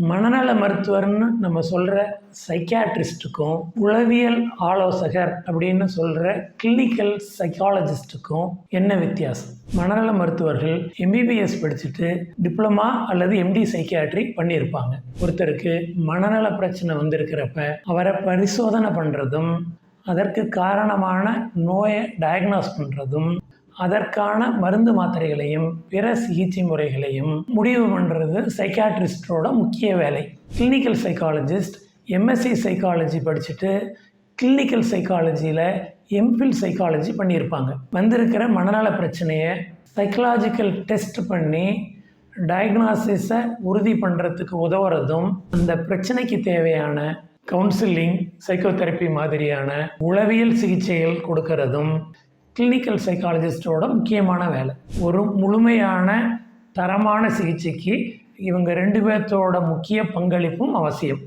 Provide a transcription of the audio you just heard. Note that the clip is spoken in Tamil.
மனநல மருத்துவர்னு நம்ம சொல்கிற சைக்காட்ரிஸ்ட்டுக்கும் உளவியல் ஆலோசகர் அப்படின்னு சொல்கிற கிளினிக்கல் சைக்காலஜிஸ்ட்டுக்கும் என்ன வித்தியாசம்? மனநல மருத்துவர்கள் எம்பிபிஎஸ் படிச்சுட்டு டிப்ளமா அல்லது எம்டி சைக்கியாட்ரி பண்ணியிருப்பாங்க. ஒருத்தருக்கு மனநல பிரச்சனை வந்திருக்கிறப்ப அவரை பரிசோதனை பண்ணுறதும் அதற்கு காரணமான நோயை டயக்னாஸ் பண்ணுறதும் அதற்கான மருந்து மாத்திரைகளையும் பிற சிகிச்சை முறைகளையும் முடிவு பண்ணுறது சைக்காட்ரிஸ்டோட முக்கிய வேலை. கிளினிக்கல் சைக்காலஜிஸ்ட் எம்எஸ்சி சைக்காலஜி படிச்சுட்டு கிளினிக்கல் சைக்காலஜியில் எம்பில் சைக்காலஜி பண்ணியிருப்பாங்க. வந்திருக்கிற மனநல பிரச்சனையை சைக்கலாஜிக்கல் டெஸ்ட் பண்ணி டயக்னாசிஸை உறுதி பண்ணுறதுக்கு உதவுறதும் அந்த பிரச்சனைக்கு தேவையான கவுன்சிலிங் சைக்கோதெரப்பி மாதிரியான உளவியல் சிகிச்சைகள் கொடுக்கறதும் கிளினிக்கல் சைக்காலஜிஸ்டோட முக்கியமான வேலை. ஒரு முழுமையான தரமான சிகிச்சைக்கு இவங்க 2 பேர்த்தோட முக்கிய பங்களிப்பும் அவசியம்.